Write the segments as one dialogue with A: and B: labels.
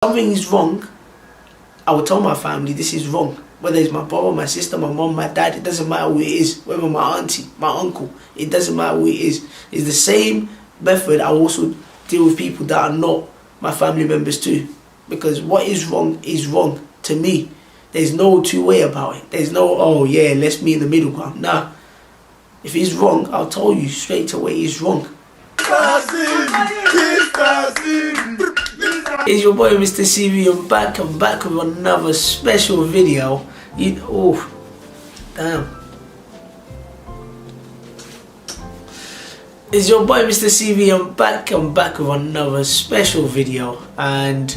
A: Something is wrong, I will tell my family this is wrong. Whether it's my brother, my sister, my mom, my dad, it doesn't matter who it is. Whether my auntie, my uncle, it doesn't matter who it is. It's the same method I also deal with people that are not my family members too. Because what is wrong to me. There's no two-way about it. There's no, oh yeah, let's meet in the middle ground. Nah. If it's wrong, I'll tell you straight away it's wrong. It's your boy Mr. CV. I'm back with another special video. Oh, damn. It's your boy Mr. CV. I'm back with another special video. And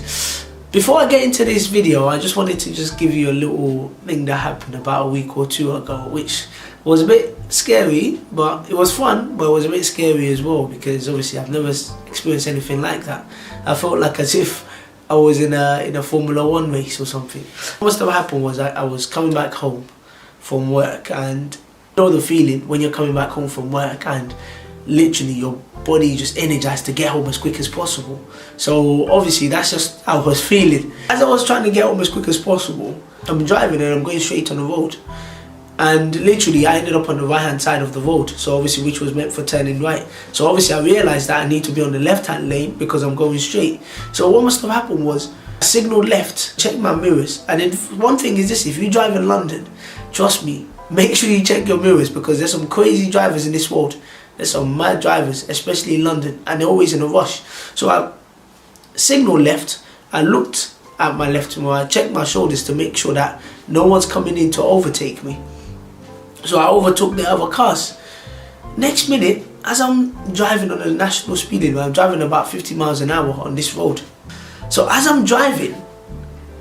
A: before I get into this video, I just wanted to give you a little thing that happened about a week or two ago, which was a bit scary, but it was fun, but it was a bit scary as well, because obviously I've never experienced anything like that. I felt like as if I was in a Formula 1 race or something. What must have happened was I was coming back home from work, and you know the feeling when you're coming back home from work and literally your body just energized to get home as quick as possible. So obviously that's just how I was feeling. As I was trying to get home as quick as possible, I'm driving and I'm going straight on the road. And literally I ended up on the right hand side of the road, so obviously which was meant for turning right. So obviously I realised that I need to be on the left hand lane because I'm going straight. So what must have happened was I signalled left, checked my mirrors, and then one thing is this: if you drive in London, trust me, make sure you check your mirrors, because there's some crazy drivers in this world. There's some mad drivers, especially in London, and they're always in a rush. So I signalled left, I looked at my left mirror, I checked my shoulders to make sure that no one's coming in to overtake me. So I overtook the other cars. Next minute, as I'm driving on a national speed limit, I'm driving about 50 miles an hour on this road. So as I'm driving,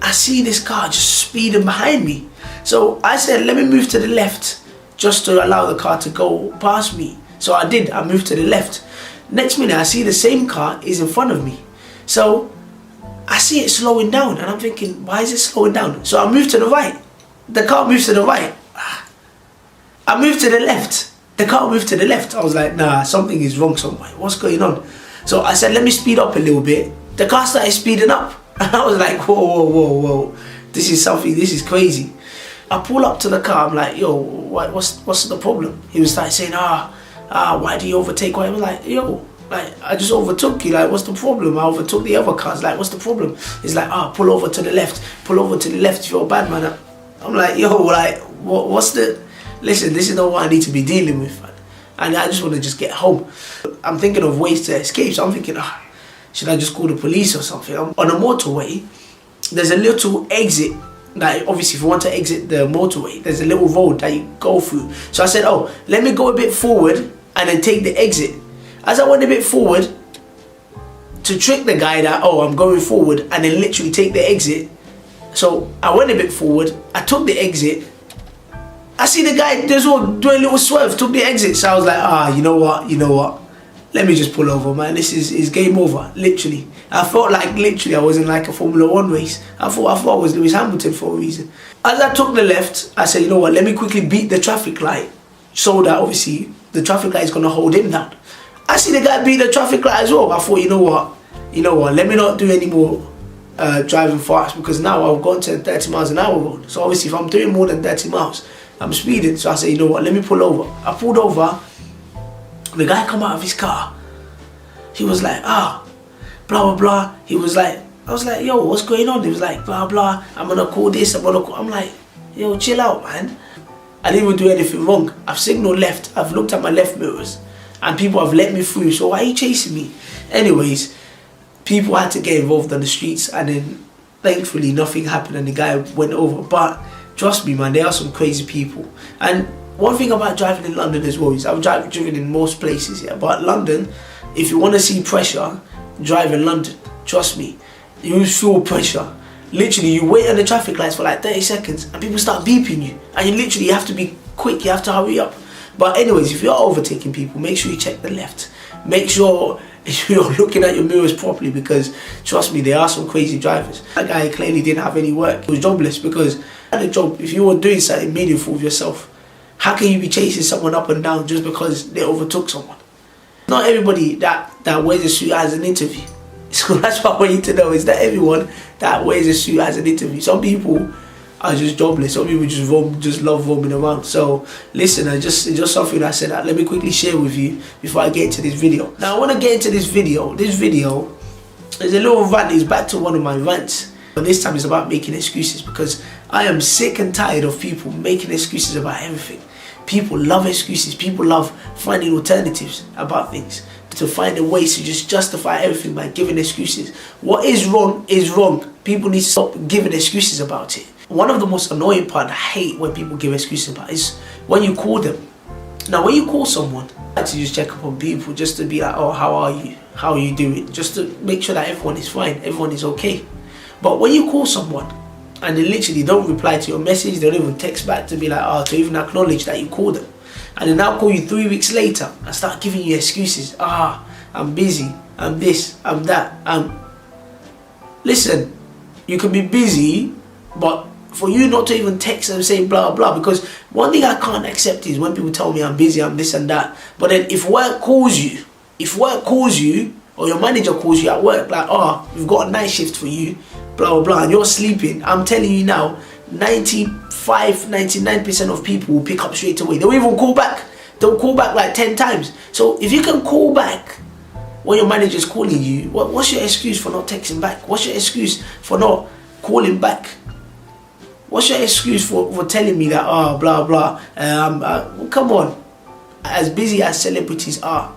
A: I see this car just speeding behind me. So I said, let me move to the left just to allow the car to go past me. So I did, I moved to the left. Next minute, I see the same car is in front of me. So I see it slowing down, and I'm thinking, why is it slowing down? So I moved to the right. The car moves to the right. I moved to the left. The car moved to the left. I was like, nah, something is wrong somewhere. What's going on? So I said, let me speed up a little bit. The car started speeding up. And I was like, whoa. This is crazy. I pull up to the car. I'm like, yo, what's the problem? He was like saying, why do you overtake? I was like, yo, like, I just overtook you. Like, what's the problem? I overtook the other cars. Like, what's the problem? He's like, pull over to the left. Pull over to the left if you're a bad man. I'm like, yo, like, what's the... Listen, this is not what I need to be dealing with, man. And I just want to just get home. I'm thinking of ways to escape. So I'm thinking, should I just call the police or something? On a motorway, there's a little exit. Like, obviously, if you want to exit the motorway, there's a little road that you go through. So I said, let me go a bit forward and then take the exit. As I went a bit forward, to trick the guy that, I'm going forward, and then literally take the exit. So I went a bit forward, I took the exit. I see the guy just doing a little swerve, took the exit. So I was like, you know what? Let me just pull over, man. This is game over, literally. I felt like literally I was in like a Formula 1 race. I thought I was Lewis Hamilton for a reason. As I took the left, I said, you know what, let me quickly beat the traffic light so that obviously the traffic light is going to hold him down. I see the guy beat the traffic light as well. I thought, you know what, let me not do any more driving fast, because now I've gone to 30 miles an hour road. So obviously if I'm doing more than 30 miles, I'm speeding. So I said, you know what, let me pull over. I pulled over. The guy come out of his car. He was like, blah, blah, blah. He was like, I was like, yo, what's going on? He was like, blah, blah. I'm going to call this. I'm like, yo, chill out, man. I didn't even do anything wrong. I've signaled left. I've looked at my left mirrors. And people have let me through. So why are you chasing me? Anyways, people had to get involved on the streets. And then, thankfully, nothing happened and the guy went over. But trust me, man, there are some crazy people. And one thing about driving in London as well is I've driven in most places, yeah, but London, if you want to see pressure, drive in London. Trust me, you feel pressure. Literally, you wait on the traffic lights for like 30 seconds and people start beeping you. And you have to be quick, you have to hurry up. But anyways, if you're overtaking people, make sure you check the left. Make sure you're looking at your mirrors properly, because trust me, there are some crazy drivers. That guy clearly didn't have any work. He was jobless, because at a job, if you were doing something meaningful with yourself, how can you be chasing someone up and down just because they overtook someone? Not everybody that wears a suit has an interview. So that's what I want you to know, is that everyone that wears a suit has an interview. Some people are just jobless. Some people just love roaming around. So listen, it's just something I said that let me quickly share with you before I get into this video. Now I want to get into this video. This video is a little rant. It's back to one of my rants, but this time it's about making excuses, because I am sick and tired of people making excuses about everything. People love excuses. People love finding alternatives about things, to find a way to just justify everything by giving excuses. What is wrong is wrong. People need to stop giving excuses about it. One of the most annoying part I hate when people give excuses about is when you call them. Now when you call someone, I like to just check up on people, just to be like, oh, how are you? How are you doing? Just to make sure that everyone is fine, everyone is okay. But when you call someone and they literally don't reply to your message, they don't even text back to be like, oh, to even acknowledge that you called them, and they now call you 3 weeks later and start giving you excuses. I'm busy, I'm this, I'm that. Listen, you can be busy, but for you not to even text and say blah blah, because one thing I can't accept is when people tell me I'm busy, I'm this and that, but then if work calls you, or your manager calls you at work like, oh, we've got a night shift for you, blah blah blah, and you're sleeping, I'm telling you now, 99% of people will pick up straight away. They'll even call back. They'll call back like 10 times. So if you can call back when your manager's calling you, what's your excuse for not texting back? What's your excuse for not calling back? What's your excuse for telling me that, oh, blah blah? Come on. As busy as celebrities are,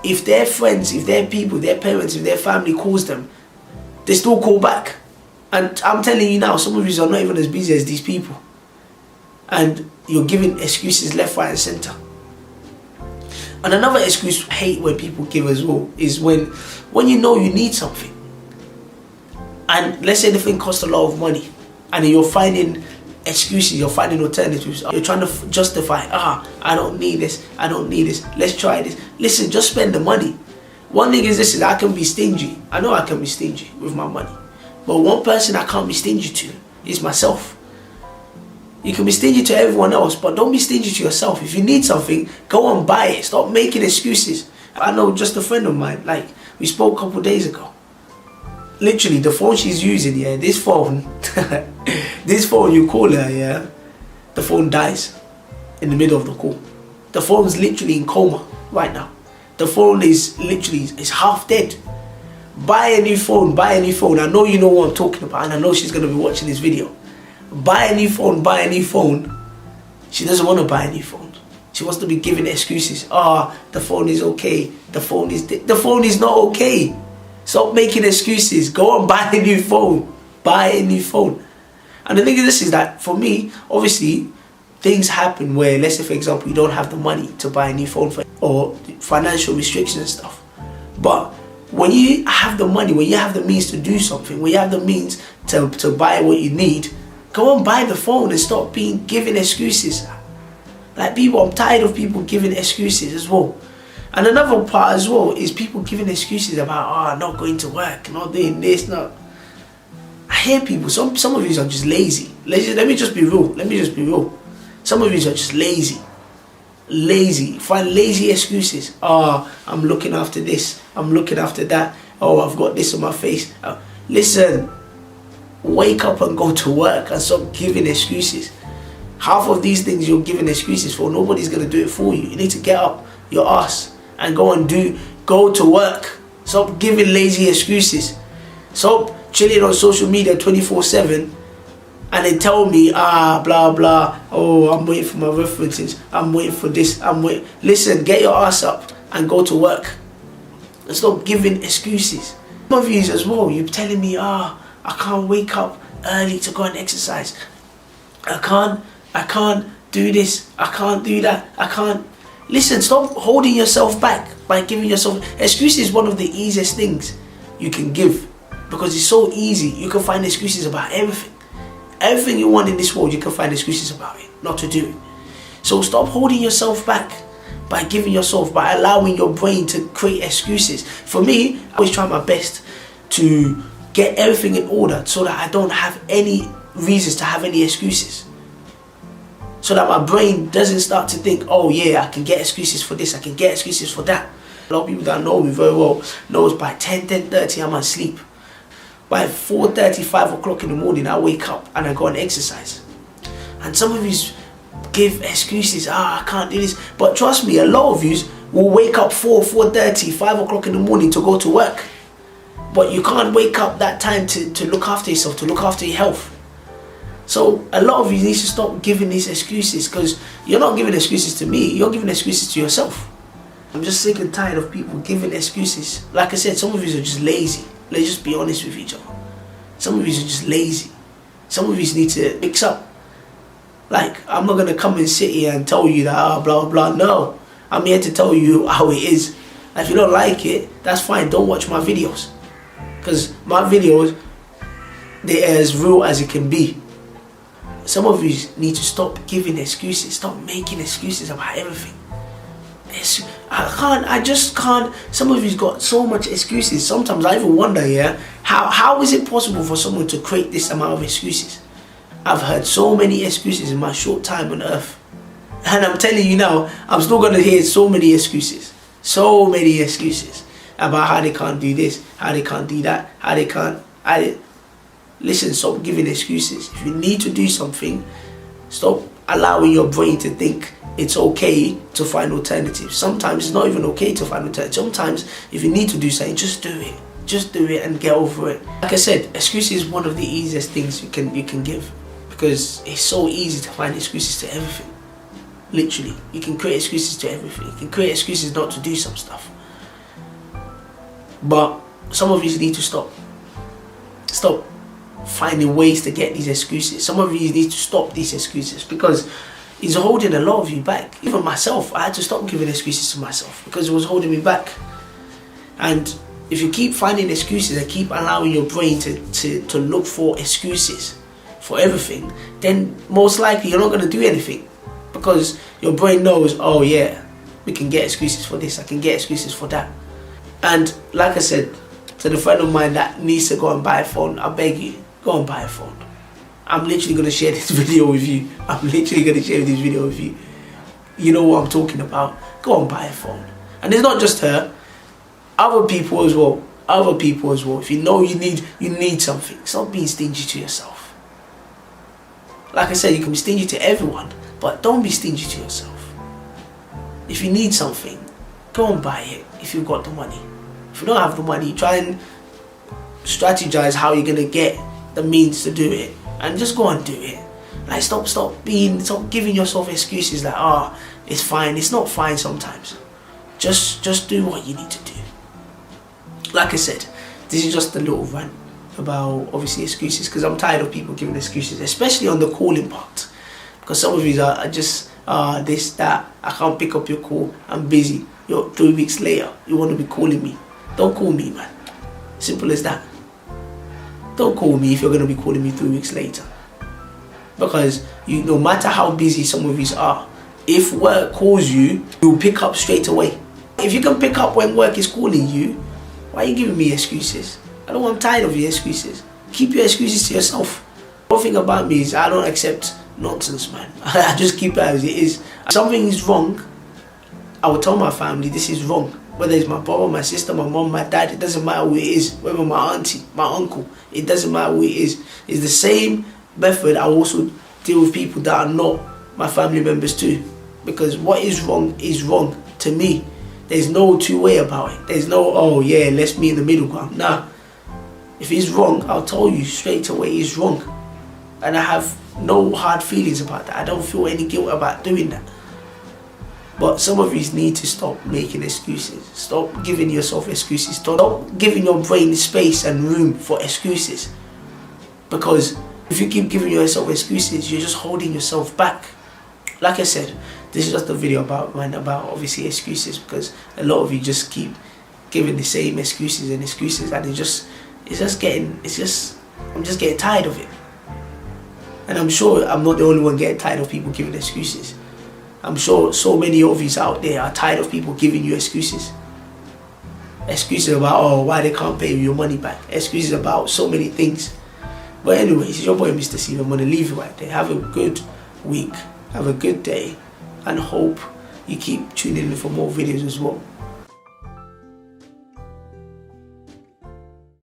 A: if their friends, if their people, their parents, if their family calls them, they still call back. And I'm telling you now, some of you are not even as busy as these people. And you're giving excuses left, right and centre. And another excuse I hate when people give as well is when you know you need something. And let's say the thing costs a lot of money, and you're finding excuses, you're finding alternatives. You're trying to justify, I don't need this, I don't need this, let's try this. Listen, just spend the money. One thing is this, is I can be stingy. I know I can be stingy with my money. But one person I can't be stingy to is myself. You can be stingy to everyone else, but don't be stingy to yourself. If you need something, go and buy it. Stop making excuses. I know just a friend of mine, like we spoke a couple of days ago. Literally, the phone she's using, this phone, this phone, you call her, the phone dies in the middle of the call. The phone's literally in coma right now. The phone is literally, it's half dead. Buy a new phone, buy a new phone. I know you know what I'm talking about, and I know she's going to be watching this video. Buy a new phone, buy a new phone. She doesn't want to buy a new phone. She wants to be giving excuses. The phone is okay. The phone is not okay. Stop making excuses. Go and buy a new phone. Buy a new phone. And the thing is this, is that for me, obviously, things happen where, let's say for example, you don't have the money to buy a new phone or financial restrictions and stuff. But when you have the money, when you have the means to do something, when you have the means to buy what you need, go and buy the phone and stop giving excuses. Like people, I'm tired of people giving excuses as well. And another part as well is people giving excuses about, not going to work, not doing this, not. I hear people, some of you are just lazy. Let me just be real. Some of you are just lazy. Find lazy excuses. I'm looking after this, I'm looking after that, I've got this on my face. Listen, wake up and go to work and stop giving excuses. Half of these things you're giving excuses for, nobody's going to do it for you. You need to get up your ass and go to work. Stop giving lazy excuses. Stop chilling on social media 24/7 and then tell me, blah blah, I'm waiting for my references, I'm waiting for this, Listen, get your ass up and go to work and stop giving excuses. Some of you as well, you're telling me, I can't wake up early to go and exercise, I can't do this, I can't do that, I can't. Listen, stop holding yourself back by giving yourself excuses. Is one of the easiest things you can give, because it's so easy. You can find excuses about everything. Everything you want in this world, you can find excuses about it, not to do it. So stop holding yourself back by allowing your brain to create excuses. For me, I always try my best to get everything in order so that I don't have any reasons to have any excuses. So that my brain doesn't start to think, I can get excuses for this, I can get excuses for that. A lot of people that know me very well knows by 10:30 I'm asleep. by 4:30, 5 o'clock in the morning, I wake up and I go and exercise. And some of you give excuses, I can't do this. But trust me, a lot of you will wake up 4:30, 5 o'clock in the morning to go to work. But you can't wake up that time to look after yourself, to look after your health. So a lot of you need to stop giving these excuses, because you're not giving excuses to me, you're giving excuses to yourself. I'm just sick and tired of people giving excuses. Like I said, some of you are just lazy. Let's just be honest with each other. Some of you are just lazy. Some of you need to mix up. Like, I'm not going to come and sit here and tell you that, blah, blah, blah. No. I'm here to tell you how it is. If you don't like it, that's fine. Don't watch my videos. Because my videos, they're as real as it can be. Some of you need to stop giving excuses. Stop making excuses about everything. I just can't. Some of you's got so much excuses. Sometimes I even wonder, how is it possible for someone to create this amount of excuses? I've heard so many excuses in my short time on earth. And I'm telling you now, I'm still going to hear so many excuses. So many excuses about how they can't do this, how they can't do that, how they can't. Listen, stop giving excuses. If you need to do something, stop allowing your brain to think it's okay to find alternatives. Sometimes it's not even okay to find alternatives. Sometimes if you need to do something, just do it. Just do it and get over it. Like I said, excuses is one of the easiest things you can give, because it's so easy to find excuses to everything. Literally, you can create excuses to everything. You can create excuses not to do some stuff. But some of you need to stop finding ways to get these excuses. Some of you need to stop these excuses, because it's holding a lot of you back. Even myself, I had to stop giving excuses to myself because it was holding me back. And if you keep finding excuses and keep allowing your brain to look for excuses for everything, then most likely you're not going to do anything, because your brain knows, oh yeah, we can get excuses for this, I can get excuses for that. And like I said to the friend of mine that needs to go and buy a phone, I beg you, go and buy a phone. I'm literally going to share this video with you. I'm literally going to share this video with you. You know what I'm talking about. Go and buy a phone. And it's not just her. Other people as well. Other people as well. If you know you need something, stop being stingy to yourself. Like I said, you can be stingy to everyone, but don't be stingy to yourself. If you need something, go and buy it if you've got the money. If you don't have the money, try and strategize how you're going to get the means to do it, and just go and do it. Like, stop giving yourself excuses like, it's fine. It's not fine sometimes. Just do what you need to do. Like I said, this is just a little rant about obviously excuses, because I'm tired of people giving excuses, especially on the calling part. Because some of you are just this, that, I can't pick up your call, I'm busy. 3 weeks later, you want to be calling me. Don't call me, man. Simple as that. Don't call me if you're going to be calling me 3 weeks later. Because no matter how busy some of you are, if work calls you, you'll pick up straight away. If you can pick up when work is calling you, why are you giving me excuses? I'm tired of your excuses. Keep your excuses to yourself. One thing about me is I don't accept nonsense, man. I just keep it as it is. If something is wrong, I will tell my family this is wrong. Whether it's my brother, my sister, my mom, my dad, it doesn't matter who it is. Whether my auntie, my uncle, it doesn't matter who it is. It's the same method I also deal with people that are not my family members too. Because what is wrong to me. There's no two-way about it. There's no, oh yeah, let's meet in the middle ground. Nah. If it's wrong, I'll tell you straight away it's wrong. And I have no hard feelings about that. I don't feel any guilt about doing that. But some of you need to stop making excuses. Stop giving yourself excuses. Stop giving your brain space and room for excuses. Because if you keep giving yourself excuses, you're just holding yourself back. Like I said, this is just a video about obviously excuses, because a lot of you just keep giving the same excuses and I'm just getting tired of it. And I'm sure I'm not the only one getting tired of people giving excuses. I'm sure so many of you out there are tired of people giving you excuses. Excuses about, why they can't pay you your money back. Excuses about so many things. But anyways, it's your boy Mr. Steve. I'm going to leave you right there. Have a good week. Have a good day. And hope you keep tuning in for more videos as well.